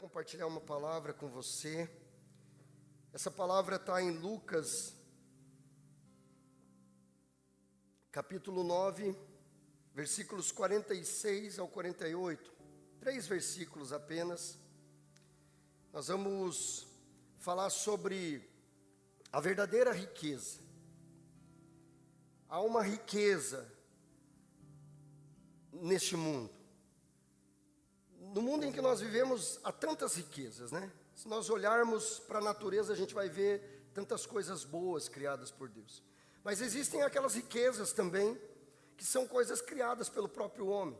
compartilhar uma palavra com você. Essa palavra está em Lucas, capítulo 9, versículos 46 ao 48. 3 versículos apenas. Nós vamos falar sobre a verdadeira riqueza. Há uma riqueza neste mundo. No mundo em que nós vivemos, há tantas riquezas, né? Se nós olharmos para a natureza, a gente vai ver tantas coisas boas criadas por Deus. Mas existem aquelas riquezas também, que são coisas criadas pelo próprio homem.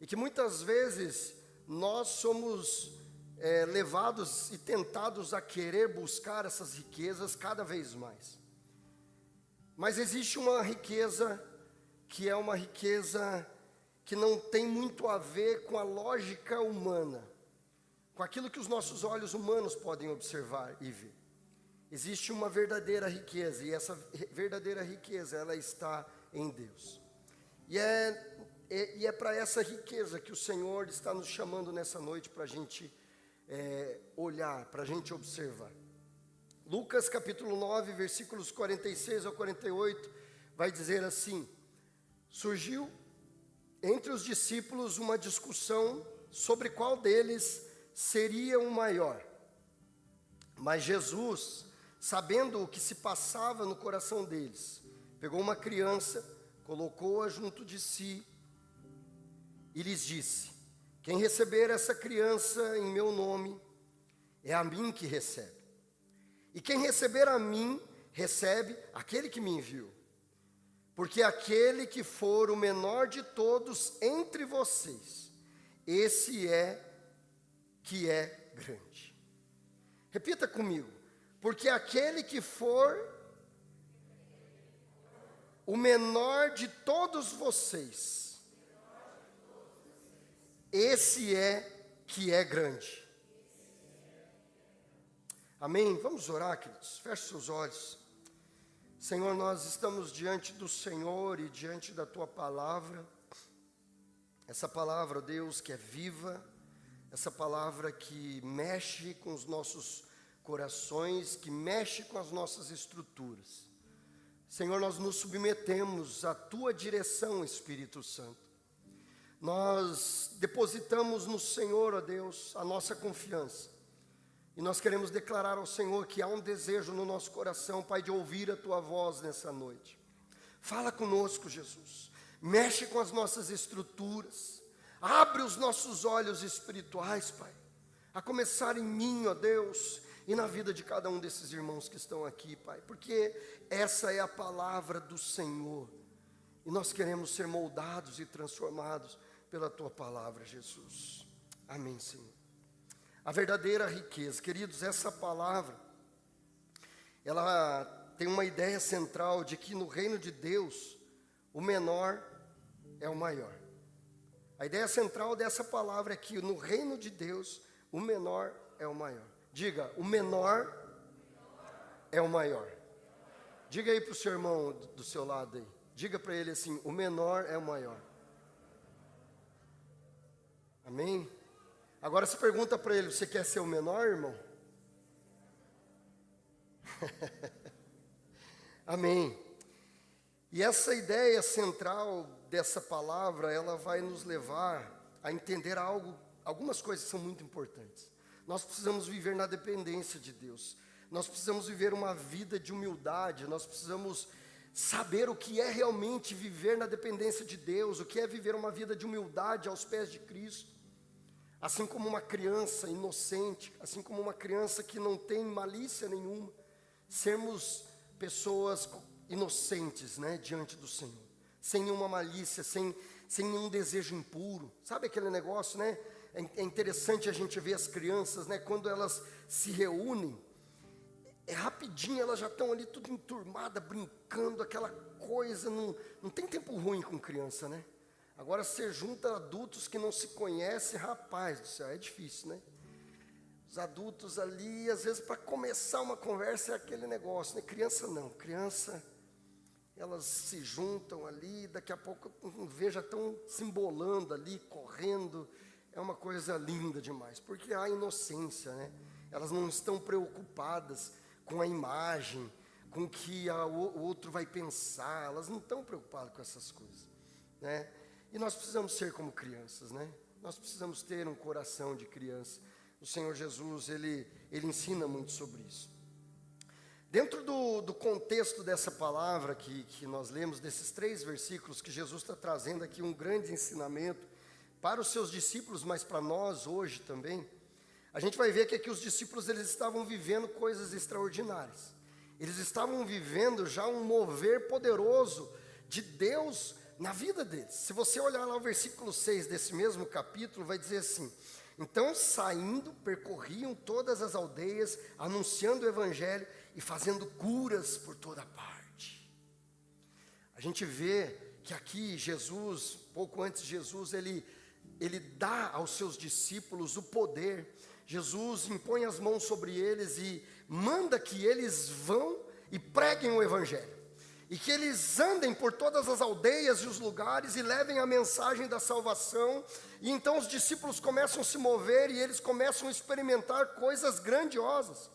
E que muitas vezes nós somos levados e tentados a querer buscar essas riquezas cada vez mais. Mas existe uma riqueza que é uma riqueza que não tem muito a ver com a lógica humana, com aquilo que os nossos olhos humanos podem observar e ver. Existe uma verdadeira riqueza, e essa verdadeira riqueza, ela está em Deus. E é para essa riqueza que o Senhor está nos chamando nessa noite para a gente olhar, para a gente observar. Lucas capítulo 9, versículos 46 ao 48, vai dizer assim: surgiu entre os discípulos uma discussão sobre qual deles seria o maior. Mas Jesus, sabendo o que se passava no coração deles, pegou uma criança, colocou-a junto de si e lhes disse: quem receber essa criança em meu nome, é a mim que recebe. E quem receber a mim, recebe aquele que me enviou. Porque aquele que for o menor de todos entre vocês, esse é que é grande. Repita comigo. Porque aquele que for o menor de todos vocês, esse é que é grande. Amém? Vamos orar, queridos. Feche seus olhos. Senhor, nós estamos diante do Senhor e diante da Tua palavra. Essa palavra, Deus, que é viva, essa palavra que mexe com os nossos corações, que mexe com as nossas estruturas. Senhor, nós nos submetemos à Tua direção, Espírito Santo. Nós depositamos no Senhor, ó Deus, a nossa confiança. E nós queremos declarar ao Senhor que há um desejo no nosso coração, Pai, de ouvir a Tua voz nessa noite. Fala conosco, Jesus. Mexe com as nossas estruturas. Abre os nossos olhos espirituais, Pai. A começar em mim, ó Deus, e na vida de cada um desses irmãos que estão aqui, Pai. Porque essa é a palavra do Senhor. E nós queremos ser moldados e transformados pela Tua palavra, Jesus. Amém, Senhor. A verdadeira riqueza, queridos, essa palavra, ela tem uma ideia central de que no reino de Deus, o menor é o maior. A ideia central dessa palavra é que no reino de Deus, o menor é o maior. Diga, o menor é o maior. Diga aí para o seu irmão do seu lado aí. Diga para ele assim, o menor é o maior. Amém? Agora você pergunta para ele, você quer ser o menor, irmão? Amém. E essa ideia central dessa palavra, ela vai nos levar a entender algumas coisas que são muito importantes. Nós precisamos viver na dependência de Deus. Nós precisamos viver uma vida de humildade. Nós precisamos saber o que é realmente viver na dependência de Deus, o que é viver uma vida de humildade aos pés de Cristo. Assim como uma criança inocente, assim como uma criança que não tem malícia nenhuma, sermos pessoas inocentes, né, diante do Senhor, sem nenhuma malícia, sem nenhum desejo impuro. Sabe aquele negócio, né? É interessante a gente ver as crianças, né, quando elas se reúnem, rapidinho elas já estão ali tudo enturmadas, brincando, aquela coisa, não tem tempo ruim com criança, né? Agora você junta adultos que não se conhecem, rapaz do céu, é difícil, né? Os adultos ali, às vezes para começar uma conversa é aquele negócio, né? Criança não, criança, elas se juntam ali, daqui a pouco já estão se embolando ali, correndo, é uma coisa linda demais, porque há inocência, né? Elas não estão preocupadas com a imagem, com o que o outro vai pensar, elas não estão preocupadas com essas coisas, né? E nós precisamos ser como crianças, né? Nós precisamos ter um coração de criança. O Senhor Jesus, Ele ensina muito sobre isso. Dentro do contexto dessa palavra que nós lemos, desses 3 versículos, que Jesus está trazendo aqui um grande ensinamento para os seus discípulos, mas para nós hoje também, a gente vai ver que aqui os discípulos eles estavam vivendo coisas extraordinárias. Eles estavam vivendo já um mover poderoso de Deus na vida deles. Se você olhar lá o versículo 6 desse mesmo capítulo, vai dizer assim: então saindo, percorriam todas as aldeias, anunciando o evangelho e fazendo curas por toda parte. A gente vê que aqui Jesus, pouco antes de Jesus, ele dá aos seus discípulos o poder. Jesus impõe as mãos sobre eles e manda que eles vão e preguem o evangelho. E que eles andem por todas as aldeias e os lugares e levem a mensagem da salvação. E então os discípulos começam a se mover e eles começam a experimentar coisas grandiosas.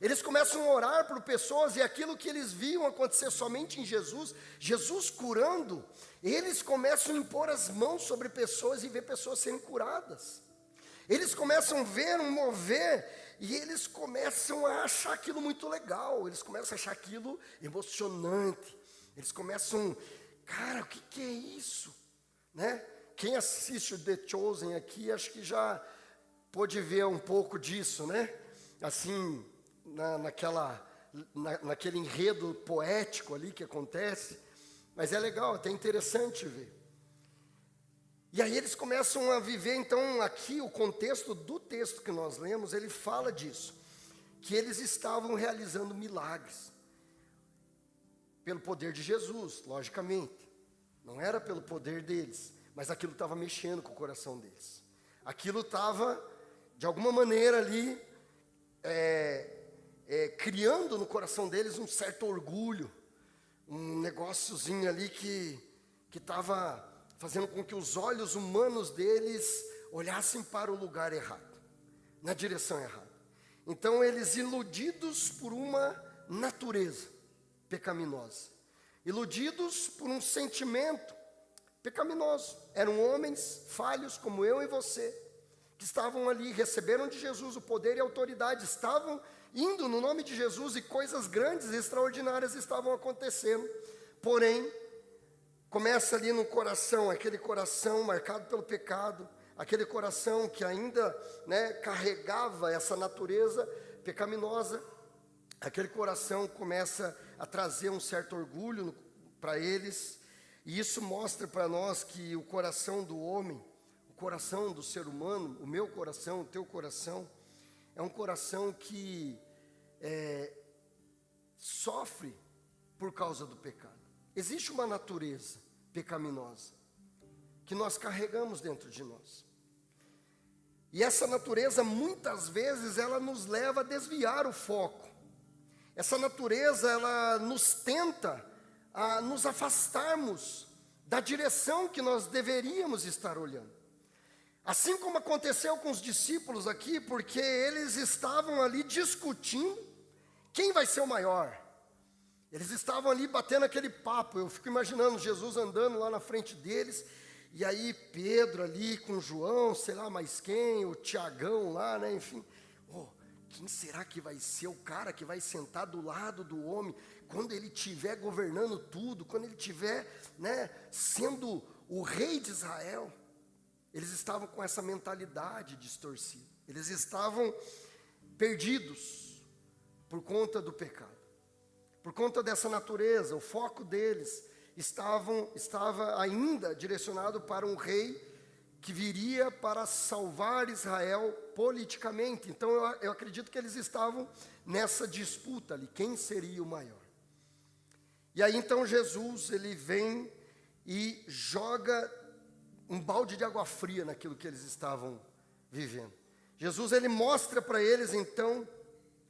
Eles começam a orar por pessoas e aquilo que eles viam acontecer somente em Jesus, Jesus curando, eles começam a impor as mãos sobre pessoas e ver pessoas sendo curadas. Eles começam a ver um mover e eles começam a achar aquilo muito legal, eles começam a achar aquilo emocionante. Eles começam, cara, o que é isso? Né? Quem assiste o The Chosen aqui, acho que já pôde ver um pouco disso, né? Assim, naquele enredo poético ali que acontece, mas é legal, até interessante ver. E aí eles começam a viver, então, aqui o contexto do texto que nós lemos, ele fala disso, que eles estavam realizando milagres, pelo poder de Jesus, logicamente, não era pelo poder deles, mas aquilo estava mexendo com o coração deles, aquilo estava, de alguma maneira ali, criando no coração deles um certo orgulho, um negóciozinho ali que estava fazendo com que os olhos humanos deles olhassem para o lugar errado, na direção errada. Então eles, iludidos por uma natureza pecaminosa, iludidos por um sentimento pecaminoso, eram homens falhos como eu e você, que estavam ali, receberam de Jesus o poder e a autoridade, estavam indo no nome de Jesus e coisas grandes e extraordinárias estavam acontecendo. Porém, começa ali no coração, aquele coração marcado pelo pecado, aquele coração que ainda, né, carregava essa natureza pecaminosa, aquele coração começa a trazer um certo orgulho para eles, e isso mostra para nós que o coração do homem, o coração do ser humano, o meu coração, o teu coração, é um coração que sofre por causa do pecado. Existe uma natureza pecaminosa que nós carregamos dentro de nós. E essa natureza, muitas vezes, ela nos leva a desviar o foco. Essa natureza, ela nos tenta a nos afastarmos da direção que nós deveríamos estar olhando. Assim como aconteceu com os discípulos aqui, porque eles estavam ali discutindo quem vai ser o maior. Eles estavam ali batendo aquele papo. Eu fico imaginando Jesus andando lá na frente deles, e aí Pedro ali com João, sei lá mais quem, o Tiagão lá, né, enfim. Quem será que vai ser o cara que vai sentar do lado do homem quando ele estiver governando tudo, quando ele estiver, né, sendo o rei de Israel? Eles estavam com essa mentalidade distorcida. Eles estavam perdidos por conta do pecado. Por conta dessa natureza, o foco deles estava ainda direcionado para um rei que viria para salvar Israel politicamente. Então eu acredito que eles estavam nessa disputa ali, quem seria o maior. E aí então Jesus, ele vem e joga um balde de água fria naquilo que eles estavam vivendo. Jesus, ele mostra para eles então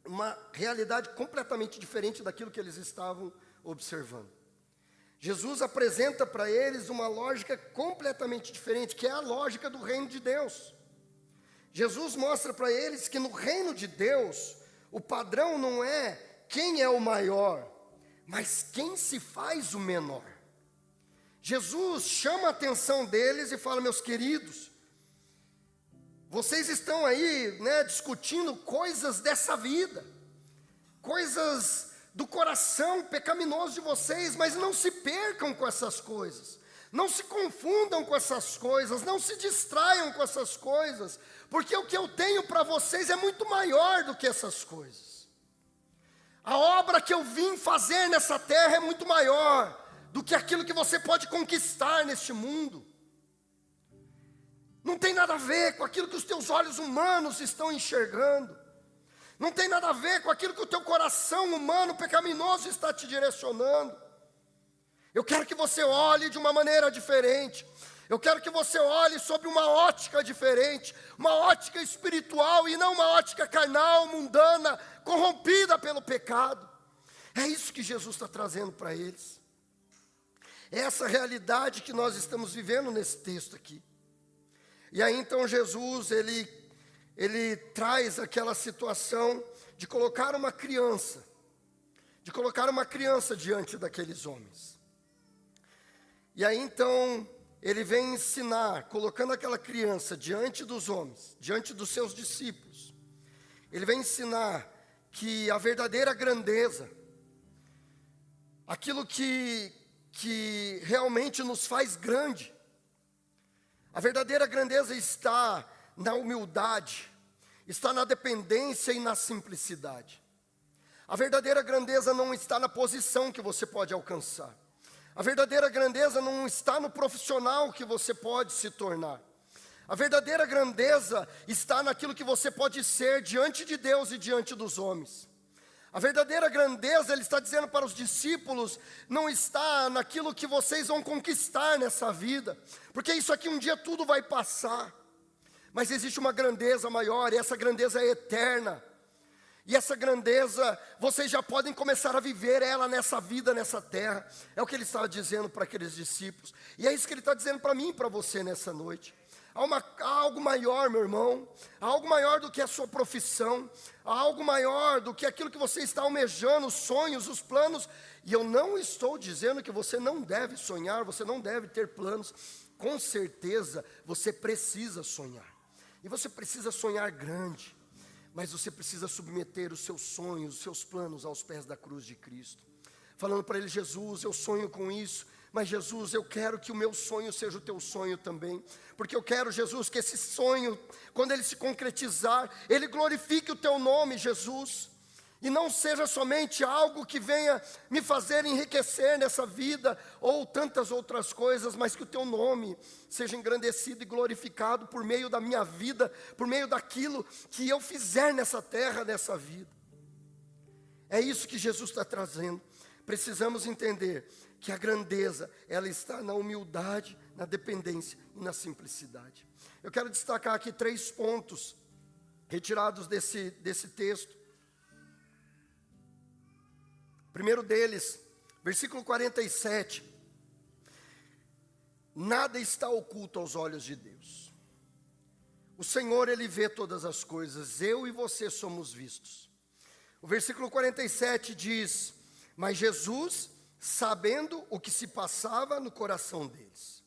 uma realidade completamente diferente daquilo que eles estavam observando. Jesus apresenta para eles uma lógica completamente diferente, que é a lógica do reino de Deus. Jesus mostra para eles que no reino de Deus, o padrão não é quem é o maior, mas quem se faz o menor. Jesus chama a atenção deles e fala: meus queridos, vocês estão aí, discutindo coisas dessa vida, coisas do coração pecaminoso de vocês, mas não se percam com essas coisas, não se confundam com essas coisas, não se distraiam com essas coisas, porque o que eu tenho para vocês é muito maior do que essas coisas. A obra que eu vim fazer nessa terra é muito maior do que aquilo que você pode conquistar neste mundo. Não tem nada a ver com aquilo que os teus olhos humanos estão enxergando. Não tem nada a ver com aquilo que o teu coração humano pecaminoso está te direcionando. Eu quero que você olhe de uma maneira diferente. Eu quero que você olhe sob uma ótica diferente, uma ótica espiritual e não uma ótica carnal, mundana, corrompida pelo pecado. É isso que Jesus está trazendo para eles. É essa realidade que nós estamos vivendo nesse texto aqui. E aí então Jesus, ele traz aquela situação de colocar uma criança diante daqueles homens. E aí então ele vem ensinar, colocando aquela criança diante dos homens, diante dos seus discípulos. Ele vem ensinar que a verdadeira grandeza, aquilo que realmente nos faz grande, a verdadeira grandeza está na humildade, está na dependência e na simplicidade. A verdadeira grandeza não está na posição que você pode alcançar. A verdadeira grandeza não está no profissional que você pode se tornar. A verdadeira grandeza está naquilo que você pode ser diante de Deus e diante dos homens. A verdadeira grandeza, ele está dizendo para os discípulos, não está naquilo que vocês vão conquistar nessa vida, porque isso aqui um dia tudo vai passar. Mas existe uma grandeza maior, e essa grandeza é eterna. E essa grandeza, vocês já podem começar a viver ela nessa vida, nessa terra. É o que ele estava dizendo para aqueles discípulos. E é isso que ele está dizendo para mim e para você nessa noite. Há algo maior, meu irmão. Há algo maior do que a sua profissão. Há algo maior do que aquilo que você está almejando, os sonhos, os planos. E eu não estou dizendo que você não deve sonhar, você não deve ter planos. Com certeza, você precisa sonhar. E você precisa sonhar grande. Mas você precisa submeter os seus sonhos, os seus planos aos pés da cruz de Cristo. Falando para ele: Jesus, eu sonho com isso, mas Jesus, eu quero que o meu sonho seja o teu sonho também. Porque eu quero, Jesus, que esse sonho, quando ele se concretizar, ele glorifique o teu nome, Jesus. E não seja somente algo que venha me fazer enriquecer nessa vida, ou tantas outras coisas, mas que o teu nome seja engrandecido e glorificado por meio da minha vida, por meio daquilo que eu fizer nessa terra, nessa vida. É isso que Jesus está trazendo. Precisamos entender que a grandeza, ela está na humildade, na dependência e na simplicidade. Eu quero destacar aqui 3 pontos retirados desse texto. Primeiro deles, versículo 47. Nada está oculto aos olhos de Deus. O Senhor, Ele vê todas as coisas, eu e você somos vistos. O versículo 47 diz: mas Jesus, sabendo o que se passava no coração deles.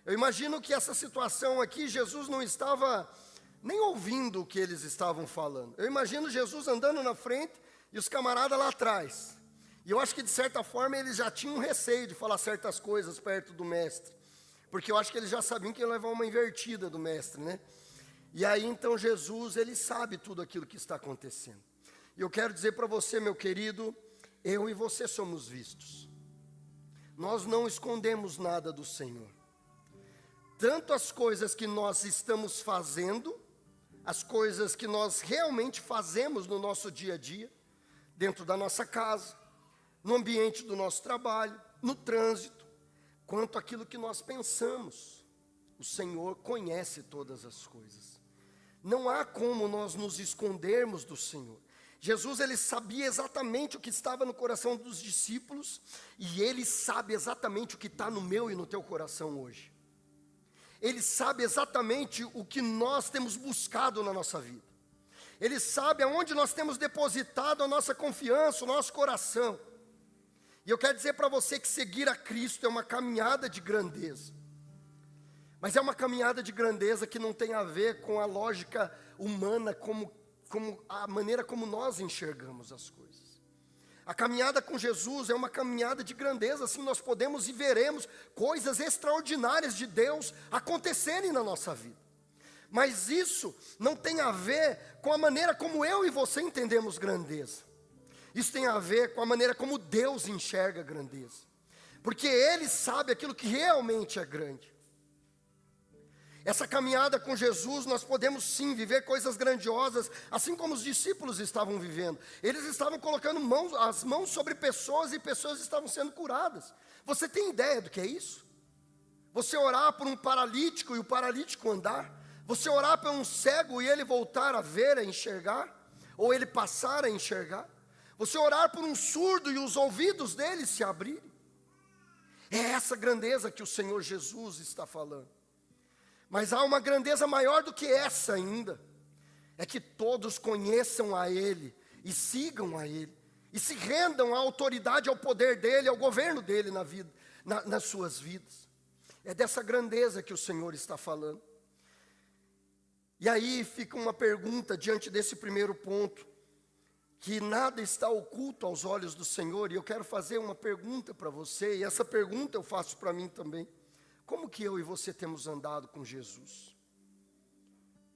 Eu imagino que essa situação aqui, Jesus não estava nem ouvindo o que eles estavam falando. Eu imagino Jesus andando na frente e os camaradas lá atrás. E eu acho que de certa forma eles já tinham receio de falar certas coisas perto do mestre. Porque eu acho que eles já sabiam que ia levar uma invertida do mestre, né? E aí então Jesus, ele sabe tudo aquilo que está acontecendo. E eu quero dizer para você, meu querido, eu e você somos vistos. Nós não escondemos nada do Senhor. Tanto as coisas que nós estamos fazendo, as coisas que nós realmente fazemos no nosso dia a dia, dentro da nossa casa, no ambiente do nosso trabalho, no trânsito, quanto aquilo que nós pensamos. O Senhor conhece todas as coisas. Não há como nós nos escondermos do Senhor. Jesus, ele sabia exatamente o que estava no coração dos discípulos, e ele sabe exatamente o que está no meu e no teu coração hoje. Ele sabe exatamente o que nós temos buscado na nossa vida. Ele sabe aonde nós temos depositado a nossa confiança, o nosso coração. E eu quero dizer para você que seguir a Cristo é uma caminhada de grandeza. Mas é uma caminhada de grandeza que não tem a ver com a lógica humana, como a maneira como nós enxergamos as coisas. A caminhada com Jesus é uma caminhada de grandeza, assim nós podemos e veremos coisas extraordinárias de Deus acontecerem na nossa vida. Mas isso não tem a ver com a maneira como eu e você entendemos grandeza. Isso tem a ver com a maneira como Deus enxerga grandeza. Porque Ele sabe aquilo que realmente é grande. Essa caminhada com Jesus, nós podemos sim viver coisas grandiosas, assim como os discípulos estavam vivendo. Eles estavam colocando as mãos sobre pessoas e pessoas estavam sendo curadas. Você tem ideia do que é isso? Você orar por um paralítico e o paralítico andar? Você orar por um cego e ele voltar a ver, a enxergar? Ou ele passar a enxergar? Você orar por um surdo e os ouvidos dele se abrirem? É essa grandeza que o Senhor Jesus está falando. Mas há uma grandeza maior do que essa ainda. É que todos conheçam a Ele e sigam a Ele. E se rendam à autoridade, ao poder dEle, ao governo dEle nas suas vidas. É dessa grandeza que o Senhor está falando. E aí fica uma pergunta diante desse primeiro ponto. Que nada está oculto aos olhos do Senhor. E eu quero fazer uma pergunta para você. E essa pergunta eu faço para mim também. Como que eu e você temos andado com Jesus?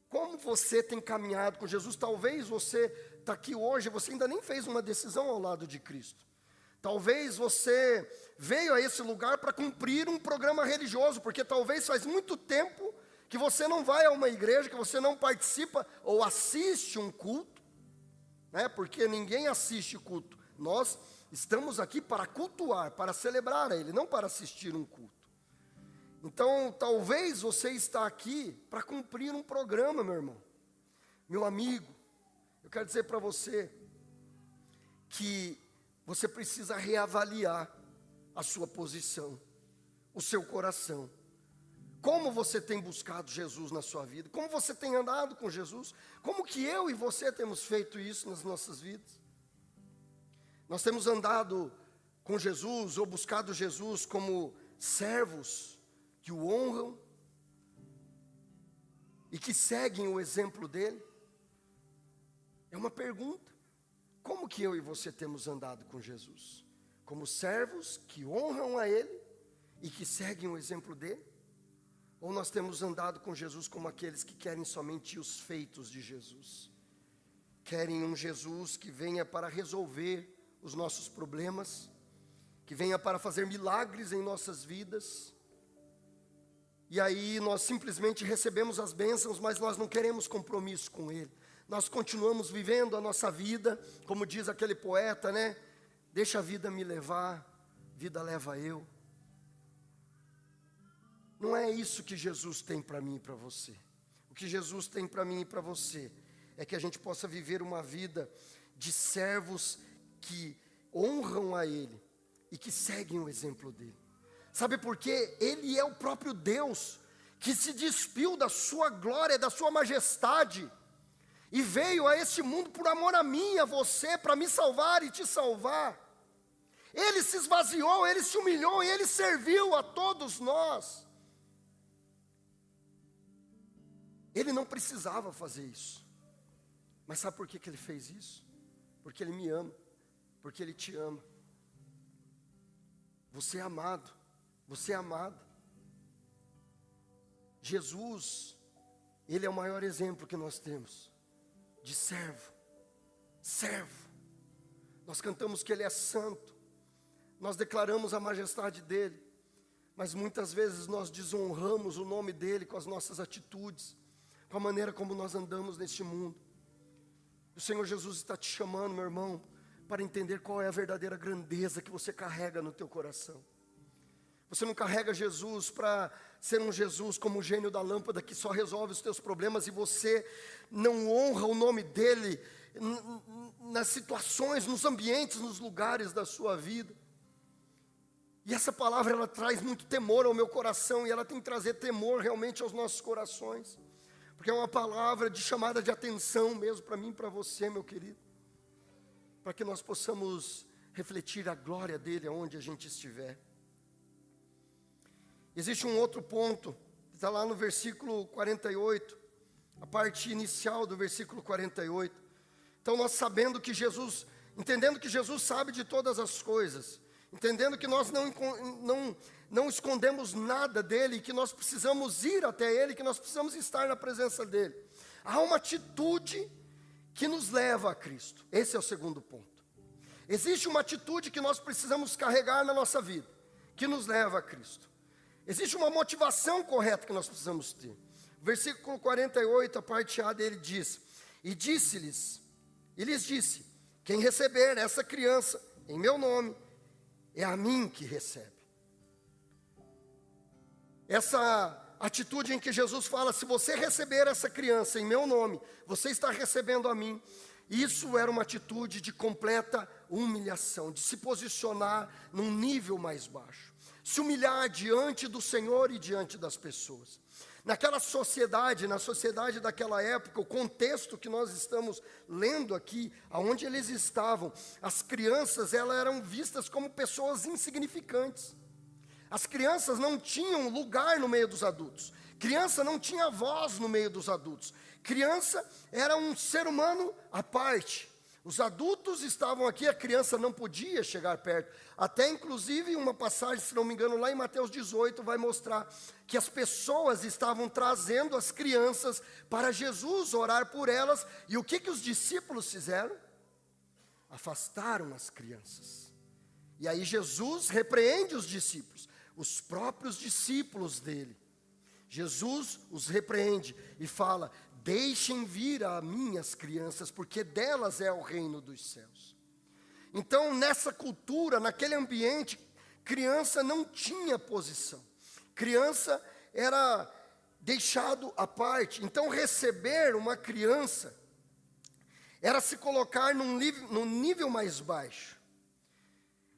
Como você tem caminhado com Jesus? Talvez você está aqui hoje, você ainda nem fez uma decisão ao lado de Cristo. Talvez você veio a esse lugar para cumprir um programa religioso, porque talvez faz muito tempo que você não vai a uma igreja, que você não participa ou assiste um culto, né? Porque ninguém assiste culto. Nós estamos aqui para cultuar, para celebrar a Ele, não para assistir um culto. Então, talvez você está aqui para cumprir um programa, meu irmão. Meu amigo, eu quero dizer para você que você precisa reavaliar a sua posição, o seu coração. Como você tem buscado Jesus na sua vida? Como você tem andado com Jesus? Como que eu e você temos feito isso nas nossas vidas? Nós temos andado com Jesus ou buscado Jesus como servos que o honram e que seguem o exemplo dele? É uma pergunta. Como que eu e você temos andado com Jesus? Como servos que honram a Ele e que seguem o exemplo dele? Ou nós temos andado com Jesus como aqueles que querem somente os feitos de Jesus? Querem um Jesus que venha para resolver os nossos problemas, que venha para fazer milagres em nossas vidas. E aí nós simplesmente recebemos as bênçãos, mas nós não queremos compromisso com Ele. Nós continuamos vivendo a nossa vida, como diz aquele poeta, né? Deixa a vida me levar, vida leva eu. Não é isso que Jesus tem para mim e para você. O que Jesus tem para mim e para você é que a gente possa viver uma vida de servos que honram a Ele e que seguem o exemplo dEle. Sabe por quê? Ele é o próprio Deus que se despiu da sua glória, da sua majestade e veio a este mundo por amor a mim e a você, para me salvar e te salvar. Ele se esvaziou, Ele se humilhou e Ele serviu a todos nós. Ele não precisava fazer isso. Mas sabe por que Ele fez isso? Porque Ele me ama, porque Ele te ama. Você é amado, você é amado. Jesus, Ele é o maior exemplo que nós temos de servo. Servo. Nós cantamos que Ele é santo, nós declaramos a majestade dEle, mas muitas vezes nós desonramos o nome dEle com as nossas atitudes, com a maneira como nós andamos neste mundo. O Senhor Jesus está te chamando, meu irmão, para entender qual é a verdadeira grandeza que você carrega no teu coração. Você não carrega Jesus para ser um Jesus como o gênio da lâmpada que só resolve os teus problemas e você não honra o nome dEle nas situações, nos ambientes, nos lugares da sua vida. E essa palavra, ela traz muito temor ao meu coração, e ela tem que trazer temor realmente aos nossos corações, porque é uma palavra de chamada de atenção mesmo para mim e para você, meu querido, para que nós possamos refletir a glória dele aonde a gente estiver. Existe um outro ponto, que está lá no versículo 48, a parte inicial do versículo 48. Então nós entendendo que Jesus sabe de todas as coisas, entendendo que nós não escondemos nada dele, que nós precisamos ir até ele, que nós precisamos estar na presença dele. Há uma atitude que nos leva a Cristo. Esse é o segundo ponto. Existe uma atitude que nós precisamos carregar na nossa vida, que nos leva a Cristo. Existe uma motivação correta que nós precisamos ter. Versículo 48, a parte A dele diz: e lhes disse, quem receber essa criança em meu nome, é a mim que recebe. Essa atitude em que Jesus fala, se você receber essa criança em meu nome, você está recebendo a mim. Isso era uma atitude de completa humilhação, de se posicionar num nível mais baixo, se humilhar diante do Senhor e diante das pessoas. Naquela sociedade, na sociedade daquela época, o contexto que nós estamos lendo aqui, aonde eles estavam, as crianças, elas eram vistas como pessoas insignificantes. As crianças não tinham lugar no meio dos adultos. Criança não tinha voz no meio dos adultos. Criança era um ser humano à parte. Os adultos estavam aqui, a criança não podia chegar perto. Até inclusive uma passagem, se não me engano, lá em Mateus 18, vai mostrar que as pessoas estavam trazendo as crianças para Jesus orar por elas. E o que os discípulos fizeram? Afastaram as crianças. E aí Jesus repreende os discípulos, os próprios discípulos dele. Jesus os repreende e fala: deixem vir a mim as crianças, porque delas é o reino dos céus. Então, nessa cultura, naquele ambiente, criança não tinha posição. Criança era deixado à parte. Então, receber uma criança era se colocar num nível mais baixo.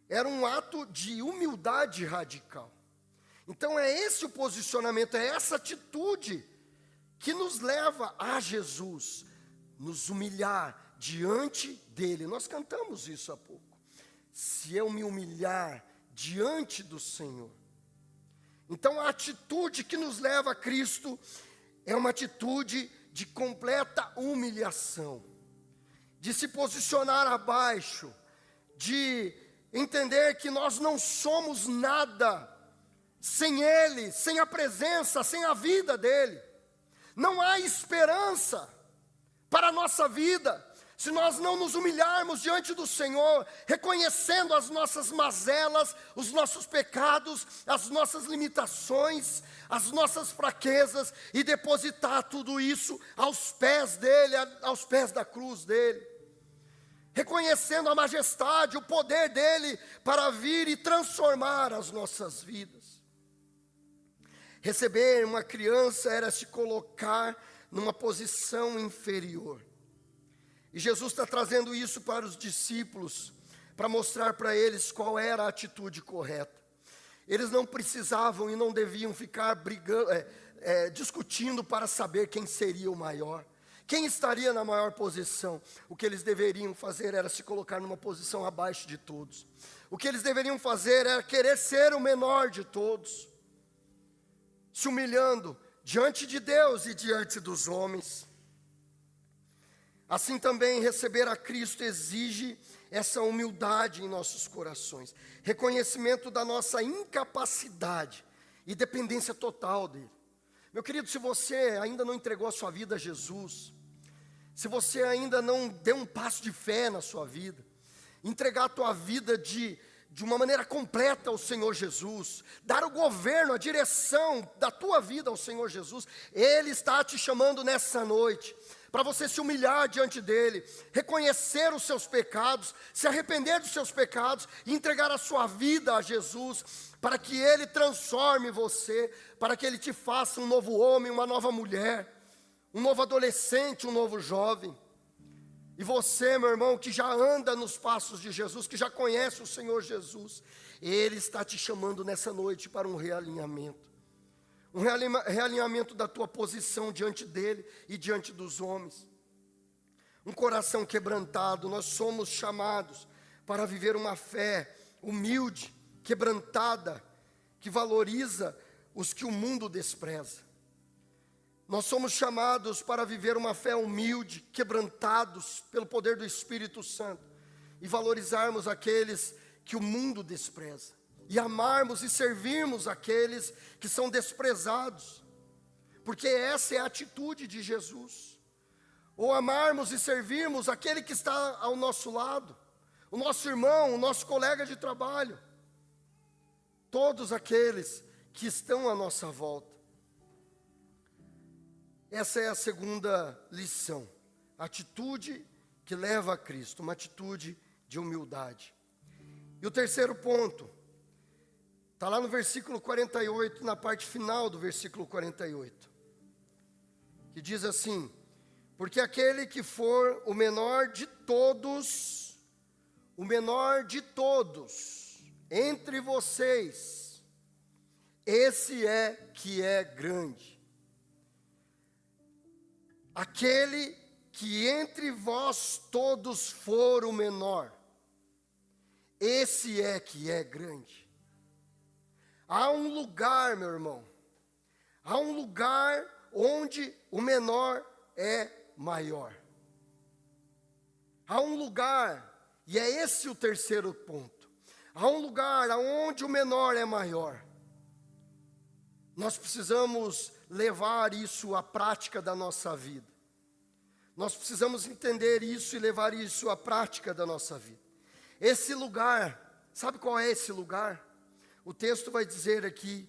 Era um ato de humildade radical. Então, é esse o posicionamento, é essa atitude que nos leva a Jesus, nos humilhar diante dele. Nós cantamos isso há pouco. Se eu me humilhar diante do Senhor. Então a atitude que nos leva a Cristo é uma atitude de completa humilhação, de se posicionar abaixo, de entender que nós não somos nada sem Ele, sem a presença, sem a vida dEle. Não há esperança para a nossa vida se nós não nos humilharmos diante do Senhor, reconhecendo as nossas mazelas, os nossos pecados, as nossas limitações, as nossas fraquezas, e depositar tudo isso aos pés dEle, aos pés da cruz dEle. Reconhecendo a majestade, o poder dEle para vir e transformar as nossas vidas. Receber uma criança era se colocar numa posição inferior. E Jesus está trazendo isso para os discípulos, para mostrar para eles qual era a atitude correta. Eles não precisavam e não deviam ficar discutindo para saber quem seria o maior, quem estaria na maior posição. O que eles deveriam fazer era se colocar numa posição abaixo de todos. O que eles deveriam fazer era querer ser o menor de todos, se humilhando diante de Deus e diante dos homens. Assim também receber a Cristo exige essa humildade em nossos corações, reconhecimento da nossa incapacidade e dependência total dEle. Meu querido, se você ainda não entregou a sua vida a Jesus, se você ainda não deu um passo de fé na sua vida, entregar a tua vida de uma maneira completa ao Senhor Jesus, dar o governo, a direção da tua vida ao Senhor Jesus, Ele está te chamando nessa noite, para você se humilhar diante dEle, reconhecer os seus pecados, se arrepender dos seus pecados, e entregar a sua vida a Jesus, para que Ele transforme você, para que Ele te faça um novo homem, uma nova mulher, um novo adolescente, um novo jovem. E você, meu irmão, que já anda nos passos de Jesus, que já conhece o Senhor Jesus, Ele está te chamando nessa noite para um realinhamento. Um realinhamento da tua posição diante dEle e diante dos homens. Um coração quebrantado. Nós somos chamados para viver uma fé humilde, quebrantada, que valoriza os que o mundo despreza. Nós somos chamados para viver uma fé humilde, quebrantados pelo poder do Espírito Santo, e valorizarmos aqueles que o mundo despreza, e amarmos e servirmos aqueles que são desprezados, porque essa é a atitude de Jesus. Ou amarmos e servirmos aquele que está ao nosso lado, o nosso irmão, o nosso colega de trabalho, todos aqueles que estão à nossa volta. Essa é a segunda lição, atitude que leva a Cristo, uma atitude de humildade. E o terceiro ponto, está lá no versículo 48, na parte final do versículo 48, que diz assim: porque aquele que for o menor de todos entre vocês, esse é que é grande. Aquele que entre vós todos for o menor, esse é que é grande. Há um lugar, meu irmão, há um lugar onde o menor é maior. Há um lugar, e é esse o terceiro ponto, há um lugar onde o menor é maior. Nós precisamos levar isso à prática da nossa vida. Nós precisamos entender isso e levar isso à prática da nossa vida. Esse lugar, sabe qual é esse lugar? O texto vai dizer aqui: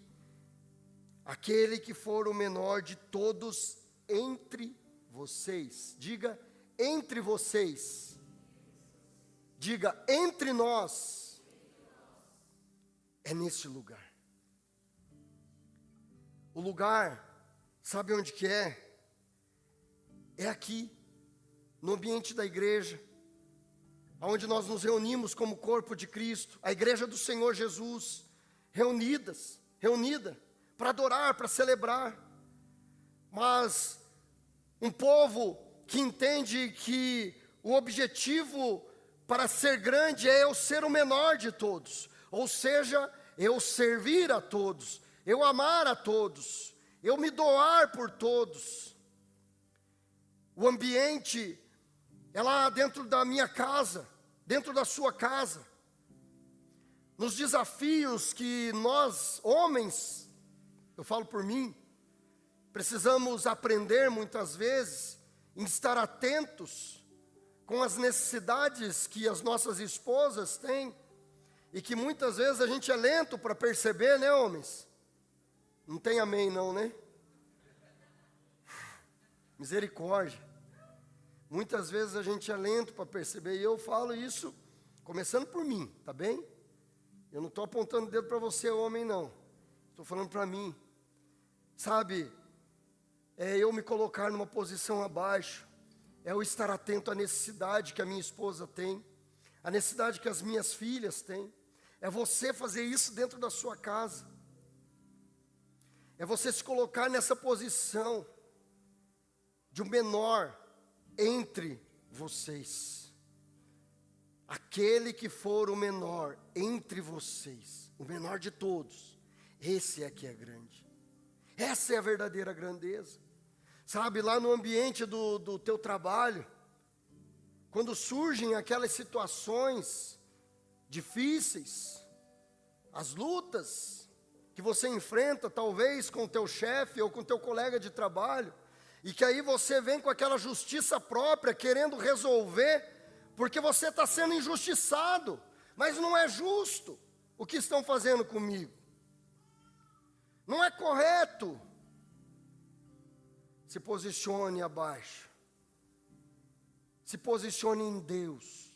aquele que for o menor de todos entre vocês. Diga, entre vocês. Diga, entre nós. É nesse lugar. O lugar, sabe onde que é? É aqui, no ambiente da igreja, onde nós nos reunimos como corpo de Cristo, a igreja do Senhor Jesus, reunida, para adorar, para celebrar. Mas um povo que entende que o objetivo para ser grande é eu ser o menor de todos, ou seja, eu servir a todos, eu amar a todos, eu me doar por todos. O ambiente é lá dentro da minha casa, dentro da sua casa. Nos desafios que nós, homens, eu falo por mim, precisamos aprender muitas vezes em estar atentos com as necessidades que as nossas esposas têm, e que muitas vezes a gente é lento para perceber, né, homens? Não tem amém não, né? Misericórdia. Muitas vezes a gente é lento para perceber, e eu falo isso começando por mim, tá bem? Eu não estou apontando o dedo para você, homem, não. Estou falando para mim. Sabe, é eu me colocar numa posição abaixo, é eu estar atento à necessidade que a minha esposa tem, a necessidade que as minhas filhas têm. É você fazer isso dentro da sua casa. É você se colocar nessa posição de um menor entre vocês. Aquele que for o menor entre vocês, o menor de todos, esse é que é grande. Essa é a verdadeira grandeza. Sabe, lá no ambiente do teu trabalho, quando surgem aquelas situações difíceis, as lutas que você enfrenta, talvez com o teu chefe ou com o teu colega de trabalho, e que aí você vem com aquela justiça própria, querendo resolver, porque você está sendo injustiçado, mas não é justo o que estão fazendo comigo. Não é correto. Se posicione abaixo. Se posicione em Deus.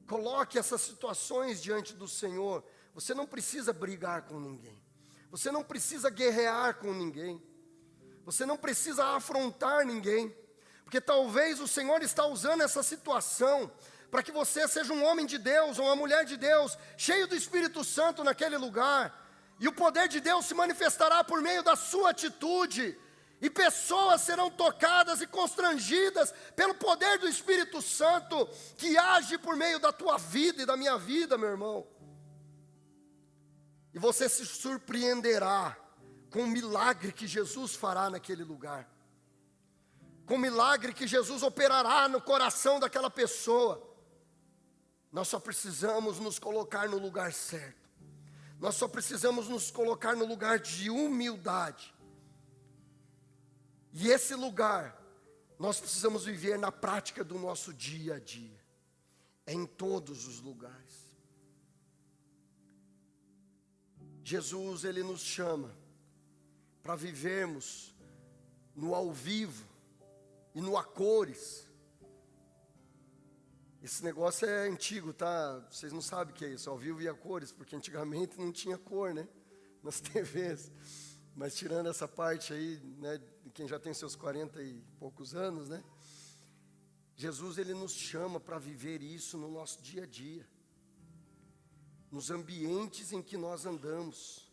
Coloque essas situações diante do Senhor. Você não precisa brigar com ninguém. Você não precisa guerrear com ninguém. Você não precisa afrontar ninguém. Porque talvez o Senhor está usando essa situação para que você seja um homem de Deus, ou uma mulher de Deus, cheio do Espírito Santo naquele lugar. E o poder de Deus se manifestará por meio da sua atitude. E pessoas serão tocadas e constrangidas pelo poder do Espírito Santo, que age por meio da tua vida e da minha vida, meu irmão. E você se surpreenderá com o milagre que Jesus fará naquele lugar. Com o milagre que Jesus operará no coração daquela pessoa. Nós só precisamos nos colocar no lugar certo. Nós só precisamos nos colocar no lugar de humildade. E esse lugar, nós precisamos viver na prática do nosso dia a dia. É em todos os lugares. Jesus, Ele nos chama para vivermos no ao vivo e no a cores. Esse negócio é antigo, tá? Vocês não sabem o que é isso, ao vivo e a cores, porque antigamente não tinha cor, né? Nas TVs. Mas tirando essa parte aí, né, de quem já tem seus 40 e poucos anos, né? Jesus, Ele nos chama para viver isso no nosso dia a dia. Nos ambientes em que nós andamos.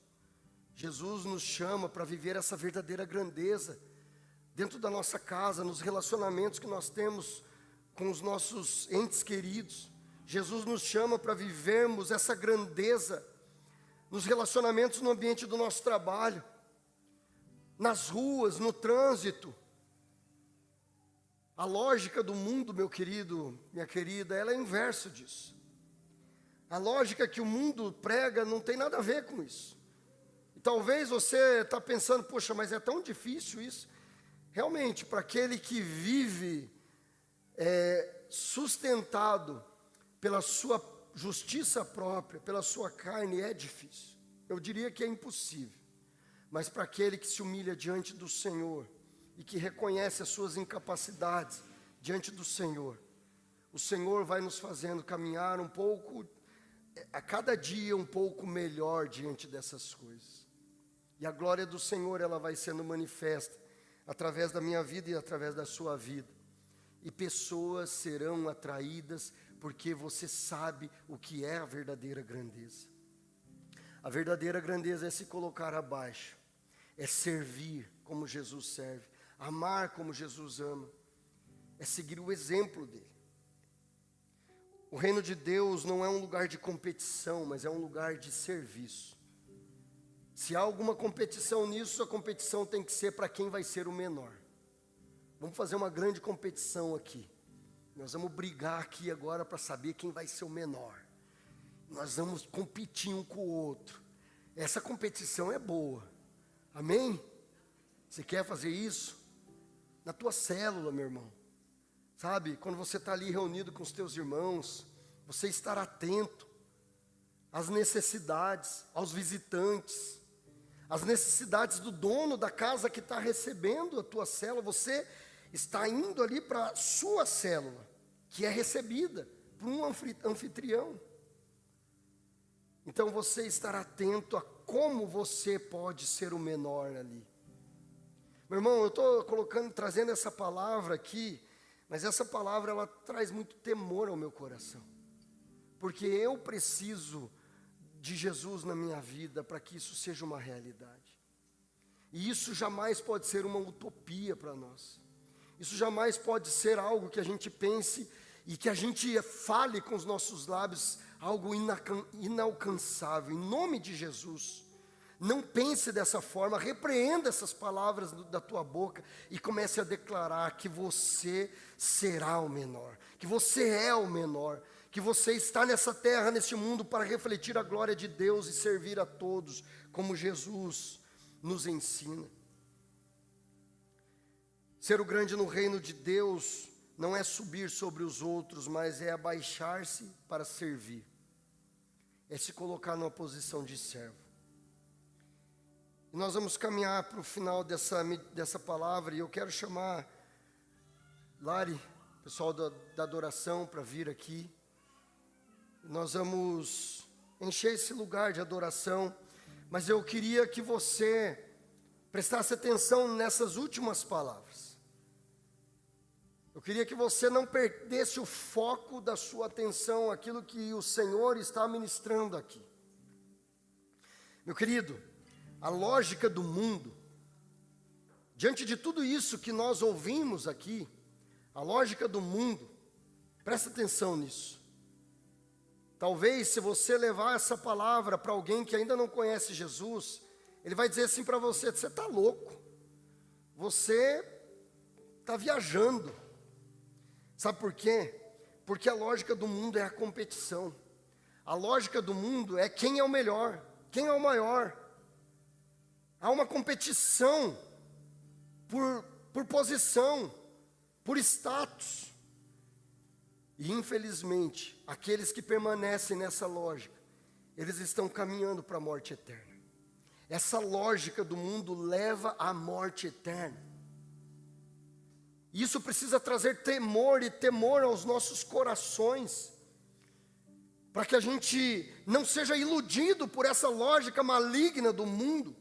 Jesus nos chama para viver essa verdadeira grandeza dentro da nossa casa, nos relacionamentos que nós temos com os nossos entes queridos. Jesus nos chama para vivermos essa grandeza nos relacionamentos no ambiente do nosso trabalho, nas ruas, no trânsito. A lógica do mundo, meu querido, minha querida, ela é inverso disso. A lógica que o mundo prega não tem nada a ver com isso. E talvez você está pensando, poxa, mas é tão difícil isso. Realmente, para aquele que vive sustentado pela sua justiça própria, pela sua carne, é difícil. Eu diria que é impossível. Mas para aquele que se humilha diante do Senhor e que reconhece as suas incapacidades diante do Senhor, o Senhor vai nos fazendo caminhar um pouco, a cada dia um pouco melhor diante dessas coisas. E a glória do Senhor, ela vai sendo manifesta através da minha vida e através da sua vida. E pessoas serão atraídas porque você sabe o que é a verdadeira grandeza. A verdadeira grandeza é se colocar abaixo, é servir como Jesus serve, amar como Jesus ama, é seguir o exemplo dele. O reino de Deus não é um lugar de competição, mas é um lugar de serviço. Se há alguma competição nisso, a competição tem que ser para quem vai ser o menor. Vamos fazer uma grande competição aqui. Nós vamos brigar aqui agora para saber quem vai ser o menor. Nós vamos competir um com o outro. Essa competição é boa. Amém? Você quer fazer isso? Na tua célula, meu irmão. Sabe, quando você está ali reunido com os teus irmãos, você estar atento às necessidades, aos visitantes, às necessidades do dono da casa que está recebendo a tua célula. Você está indo ali para a sua célula, que é recebida por um anfitrião. Então você estar atento a como você pode ser o menor ali. Meu irmão, eu estou trazendo essa palavra aqui, mas essa palavra ela traz muito temor ao meu coração. Porque eu preciso de Jesus na minha vida para que isso seja uma realidade. E isso jamais pode ser uma utopia para nós. Isso jamais pode ser algo que a gente pense e que a gente fale com os nossos lábios, algo inalcançável. Em nome de Jesus, não pense dessa forma, repreenda essas palavras da tua boca e comece a declarar que você será o menor, que você é o menor, que você está nessa terra, nesse mundo, para refletir a glória de Deus e servir a todos, como Jesus nos ensina. Ser o grande no reino de Deus não é subir sobre os outros, mas é abaixar-se para servir. É se colocar numa posição de servo. E nós vamos caminhar para o final dessa palavra, e eu quero chamar Lari, pessoal da adoração, para vir aqui. Nós vamos encher esse lugar de adoração, mas eu queria que você prestasse atenção nessas últimas palavras. Eu queria que você não perdesse o foco da sua atenção, aquilo que o Senhor está ministrando aqui. Meu querido, a lógica do mundo, diante de tudo isso que nós ouvimos aqui, a lógica do mundo, presta atenção nisso. Talvez se você levar essa palavra para alguém que ainda não conhece Jesus, ele vai dizer assim para você: você está louco, você está viajando. Sabe por quê? Porque a lógica do mundo é a competição. A lógica do mundo é quem é o melhor, quem é o maior. Há uma competição por posição, por status. E infelizmente, aqueles que permanecem nessa lógica, eles estão caminhando para a morte eterna. Essa lógica do mundo leva à morte eterna. Isso precisa trazer temor aos nossos corações, para que a gente não seja iludido por essa lógica maligna do mundo,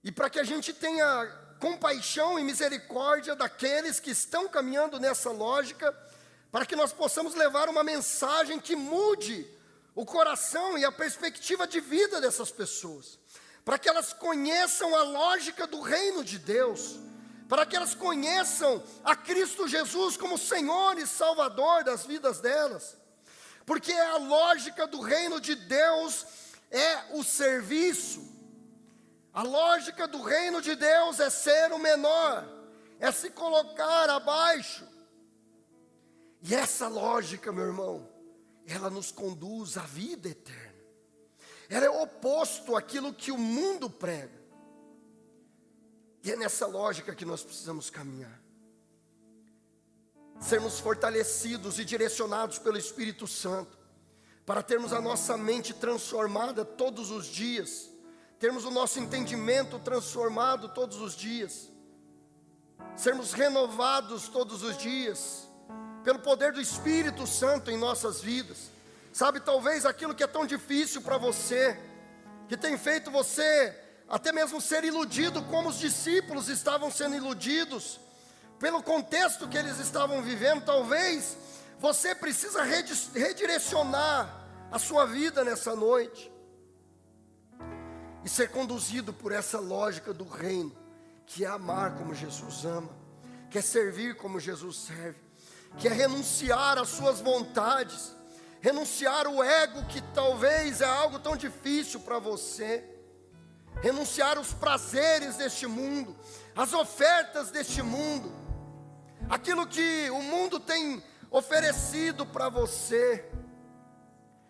e para que a gente tenha compaixão e misericórdia daqueles que estão caminhando nessa lógica, para que nós possamos levar uma mensagem que mude o coração e a perspectiva de vida dessas pessoas, para que elas conheçam a lógica do reino de Deus, para que elas conheçam a Cristo Jesus como Senhor e Salvador das vidas delas, porque a lógica do reino de Deus é o serviço, a lógica do reino de Deus é ser o menor, é se colocar abaixo, e essa lógica, meu irmão, ela nos conduz à vida eterna. Ela é oposto àquilo que o mundo prega. E é nessa lógica que nós precisamos caminhar. Sermos fortalecidos e direcionados pelo Espírito Santo, para termos a nossa mente transformada todos os dias, termos o nosso entendimento transformado todos os dias, sermos renovados todos os dias, pelo poder do Espírito Santo em nossas vidas. Sabe, talvez aquilo que é tão difícil para você, que tem feito você até mesmo ser iludido, como os discípulos estavam sendo iludidos, pelo contexto que eles estavam vivendo, talvez você precisa redirecionar a sua vida nessa noite, e ser conduzido por essa lógica do reino, que é amar como Jesus ama, que é servir como Jesus serve, que é renunciar às suas vontades, renunciar o ego, que talvez é algo tão difícil para você, renunciar os prazeres deste mundo, as ofertas deste mundo, aquilo que o mundo tem oferecido para você.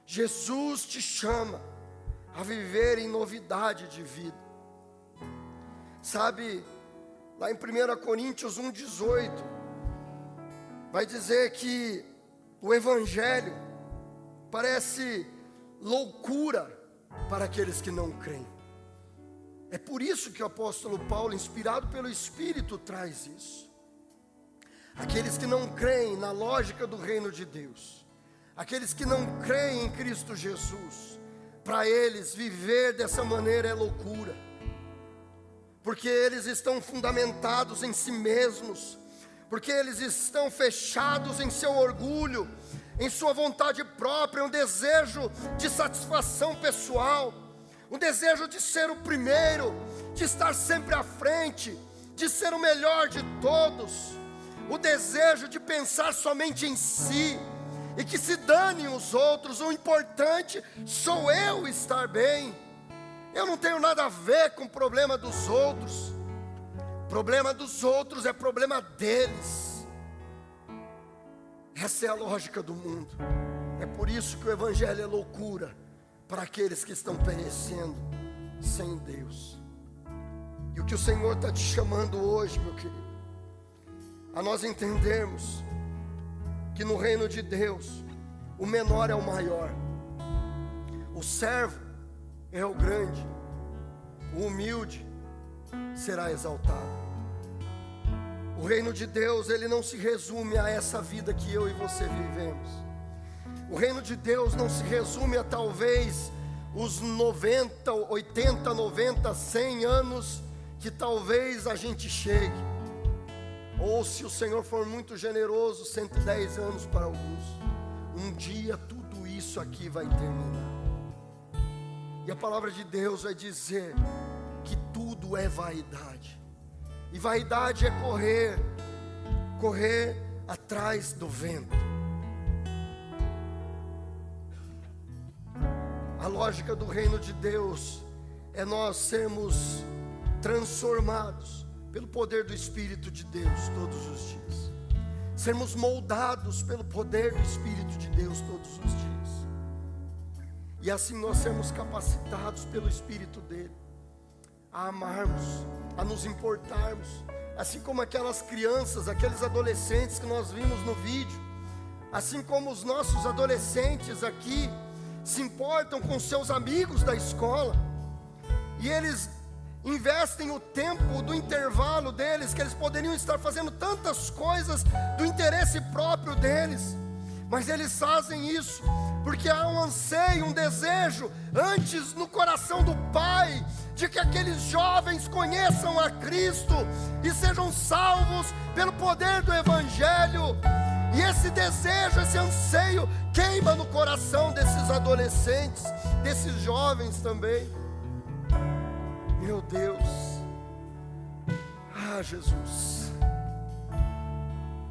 Jesus te chama a viver em novidade de vida. Sabe, lá em 1 Coríntios 1,18, vai dizer que o Evangelho parece loucura para aqueles que não creem. É por isso que o apóstolo Paulo, inspirado pelo Espírito, traz isso. Aqueles que não creem na lógica do reino de Deus, aqueles que não creem em Cristo Jesus, para eles viver dessa maneira é loucura, porque eles estão fundamentados em si mesmos, porque eles estão fechados em seu orgulho, em sua vontade própria, um desejo de satisfação pessoal, um desejo de ser o primeiro, de estar sempre à frente, de ser o melhor de todos, o desejo de pensar somente em si, e que se danem os outros, o importante sou eu estar bem, eu não tenho nada a ver com o problema dos outros, o problema dos outros é problema deles. Essa é a lógica do mundo. É por isso que o Evangelho é loucura para aqueles que estão perecendo sem Deus. E o que o Senhor está te chamando hoje, meu querido, a nós entendermos que no reino de Deus o menor é o maior, o servo é o grande, o humilde será exaltado. O reino de Deus, ele não se resume a essa vida que eu e você vivemos. O reino de Deus não se resume a talvez os 90, 80, 90, 100 anos que talvez a gente chegue. Ou se o Senhor for muito generoso, 110 anos para alguns. Um dia tudo isso aqui vai terminar. E a palavra de Deus vai dizer que tudo é vaidade. E vaidade é correr atrás do vento. A lógica do reino de Deus é nós sermos transformados pelo poder do Espírito de Deus todos os dias. Sermos moldados pelo poder do Espírito de Deus todos os dias. E assim nós sermos capacitados pelo Espírito dele a amarmos, a nos importarmos, assim como aquelas crianças, aqueles adolescentes que nós vimos no vídeo, assim como os nossos adolescentes aqui se importam com seus amigos da escola, e eles investem o tempo do intervalo deles, que eles poderiam estar fazendo tantas coisas do interesse próprio deles, mas eles fazem isso porque há um anseio, um desejo antes no coração do Pai, de que aqueles jovens conheçam a Cristo e sejam salvos pelo poder do Evangelho. E esse desejo, esse anseio queima no coração desses adolescentes, desses jovens também. Meu Deus, Jesus,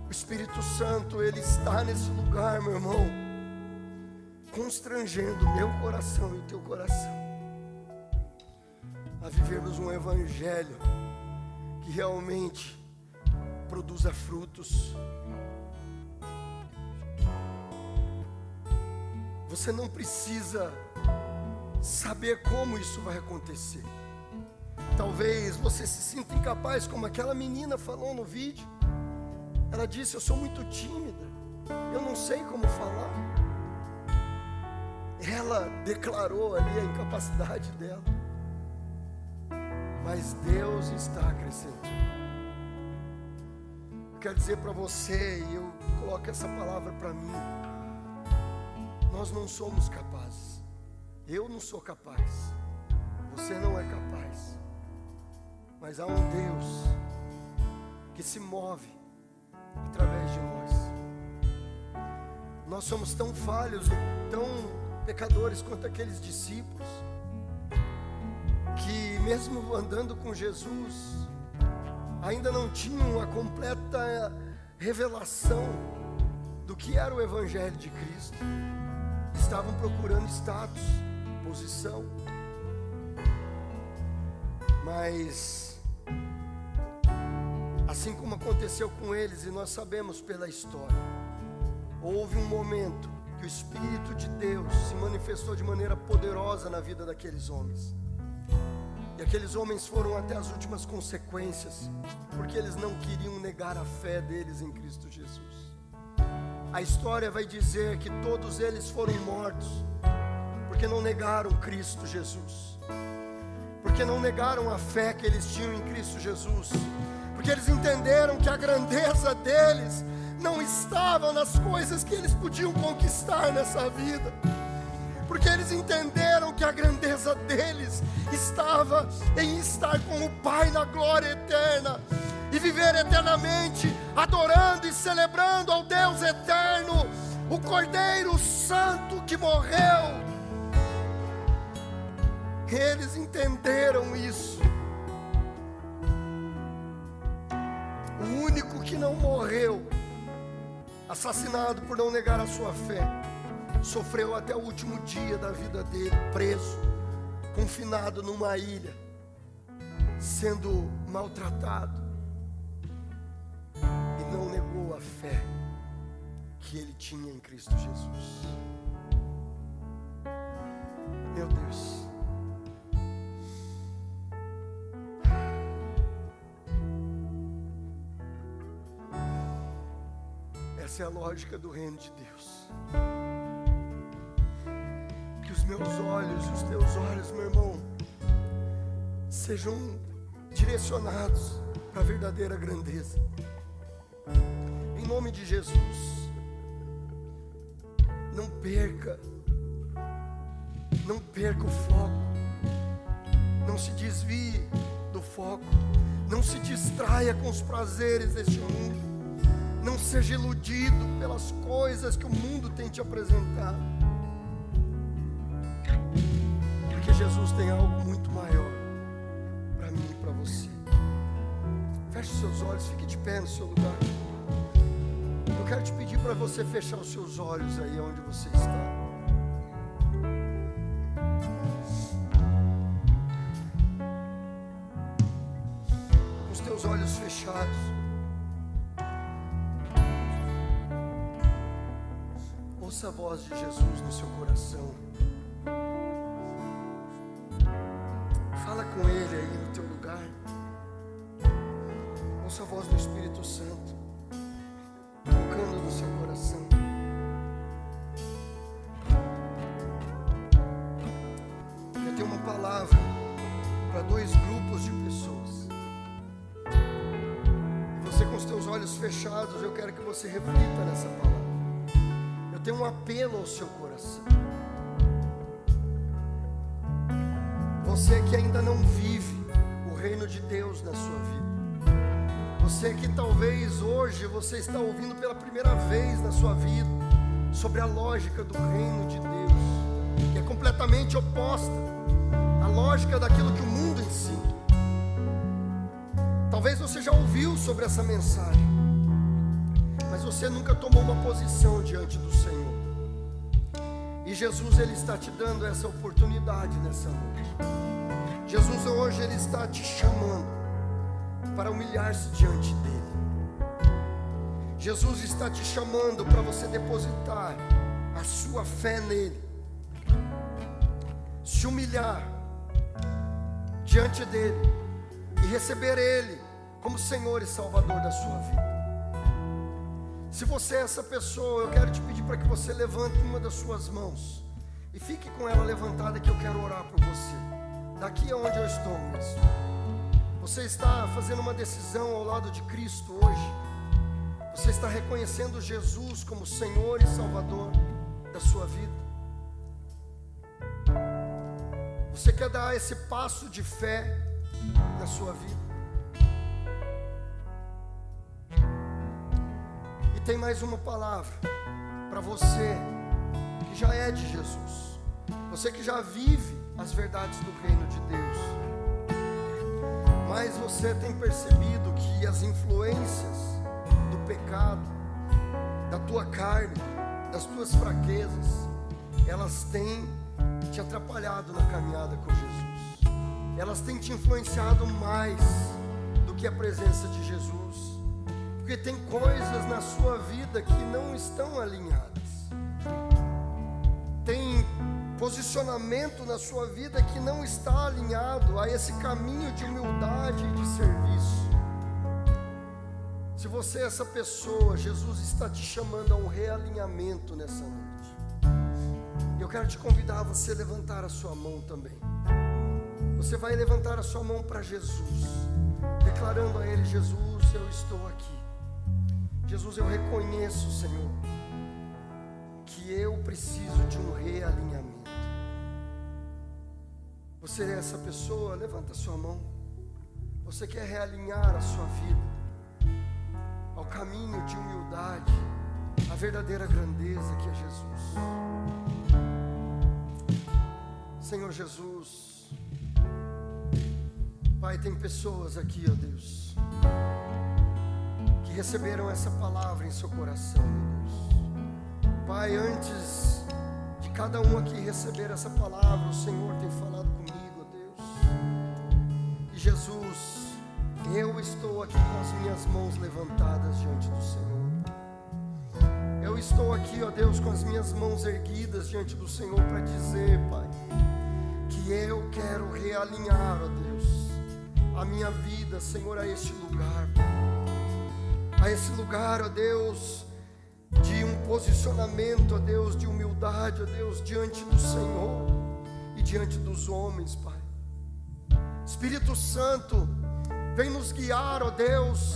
o Espírito Santo, Ele está nesse lugar, meu irmão, constrangendo o meu coração e o teu coração a vivermos um evangelho que realmente produza frutos. Você não precisa saber como isso vai acontecer. Talvez você se sinta incapaz, como aquela menina falou no vídeo. Ela disse: eu sou muito tímida, eu não sei como falar. Ela declarou ali a incapacidade dela, mas Deus está acrescentando. Eu quero dizer para você, e eu coloco essa palavra para mim: nós não somos capazes. Eu não sou capaz, você não é capaz, mas há um Deus que se move através de nós. Nós somos tão falhos e tão pecadores quanto aqueles discípulos, que mesmo andando com Jesus, ainda não tinham a completa revelação do que era o Evangelho de Cristo. Estavam procurando status, posição. Mas assim como aconteceu com eles, e nós sabemos pela história, houve um momento que o Espírito de Deus se manifestou de maneira poderosa na vida daqueles homens. E aqueles homens foram até as últimas consequências, porque eles não queriam negar a fé deles em Cristo Jesus. A história vai dizer que todos eles foram mortos, porque não negaram Cristo Jesus, porque não negaram a fé que eles tinham em Cristo Jesus, porque eles entenderam que a grandeza deles não estava nas coisas que eles podiam conquistar nessa vida, porque eles entenderam que a grandeza deles estava em estar com o Pai na glória eterna e viver eternamente adorando e celebrando ao Deus eterno, o Cordeiro Santo que morreu. Eles entenderam isso. O único que não morreu, assassinado por não negar a sua fé, sofreu até o último dia da vida dele, preso, confinado numa ilha, sendo maltratado, e não negou a fé que ele tinha em Cristo Jesus. Meu Deus, essa é a lógica do reino de Deus. Que os meus olhos e os teus olhos, meu irmão, sejam direcionados para a verdadeira grandeza. Em nome de Jesus, não perca o foco, não se desvie do foco, Não se distraia com os prazeres deste mundo. Não seja iludido pelas coisas que o mundo tem te apresentado. Porque Jesus tem algo muito maior para mim e para você. Feche os seus olhos, fique de pé no seu lugar. Eu quero te pedir para você fechar os seus olhos aí onde você está. Com os teus olhos fechados. Ouça a voz de Jesus no seu coração. Fala com Ele aí no teu lugar. Ouça a voz do Espírito Santo tocando no seu coração. Eu tenho uma palavra para 2 grupos de pessoas. E você com os teus olhos fechados, eu quero que você reflita nessa palavra. Eu tenho um apelo ao seu coração. Você que ainda não vive o reino de Deus na sua vida. Você que talvez hoje você está ouvindo pela primeira vez na sua vida sobre a lógica do reino de Deus, que é completamente oposta à lógica daquilo que o mundo ensina. Talvez você já ouviu sobre essa mensagem, mas você nunca tomou uma posição diante do Senhor. E Jesus, Ele está te dando essa oportunidade nessa noite. Jesus hoje, Ele está te chamando para humilhar-se diante dEle. Jesus está te chamando para você depositar a sua fé nele, se humilhar diante dEle e receber Ele como Senhor e Salvador da sua vida. Se você é essa pessoa, eu quero te pedir para que você levante uma das suas mãos e fique com ela levantada, que eu quero orar por você. Daqui aonde eu estou mesmo. Você está fazendo uma decisão ao lado de Cristo hoje. Você está reconhecendo Jesus como Senhor e Salvador da sua vida. Você quer dar esse passo de fé na sua vida. E tem mais uma palavra para você que já é de Jesus. Você que já vive as verdades do reino de Deus. Mas você tem percebido que as influências do pecado, da tua carne, das tuas fraquezas, elas têm te atrapalhado na caminhada com Jesus. Elas têm te influenciado mais do que a presença de Jesus. Porque tem coisas na sua vida que não estão alinhadas. Tem posicionamento na sua vida que não está alinhado a esse caminho de humildade e de serviço. Se você é essa pessoa, Jesus está te chamando a um realinhamento nessa noite. Eu quero te convidar a você levantar a sua mão também. Você vai levantar a sua mão para Jesus, declarando a Ele: Jesus, eu estou aqui. Jesus, eu reconheço, Senhor, que eu preciso de um realinhamento. Você é essa pessoa? Levanta a sua mão. Você quer realinhar a sua vida ao caminho de humildade, a verdadeira grandeza que é Jesus. Senhor Jesus, Pai, tem pessoas aqui, ó Deus, que receberam essa palavra em seu coração, meu Deus. Pai, antes de cada um aqui receber essa palavra, o Senhor tem falado comigo, ó Deus. E Jesus, eu estou aqui com as minhas mãos levantadas diante do Senhor. Eu estou aqui, ó Deus, com as minhas mãos erguidas diante do Senhor para dizer, Pai, que eu quero realinhar, ó Deus, a minha vida, Senhor, a este lugar, a esse lugar, ó Deus, de um posicionamento, ó Deus, de humildade, ó Deus, diante do Senhor e diante dos homens, Pai. Espírito Santo, vem nos guiar, ó Deus,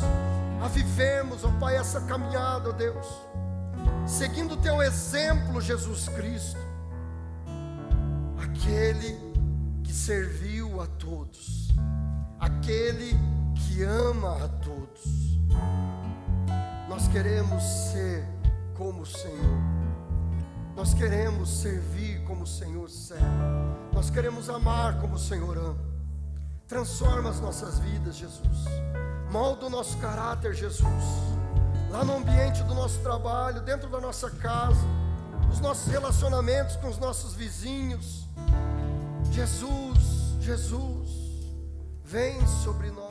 a vivermos, ó Pai, essa caminhada, ó Deus, seguindo o Teu exemplo, Jesus Cristo, aquele que serviu a todos, aquele que ama a todos. Nós queremos ser como o Senhor. Nós queremos servir como o Senhor serve. Nós queremos amar como o Senhor ama. Transforma as nossas vidas, Jesus. Molda o nosso caráter, Jesus. Lá no ambiente do nosso trabalho, dentro da nossa casa, nos nossos relacionamentos com os nossos vizinhos. Jesus, Jesus, vem sobre nós.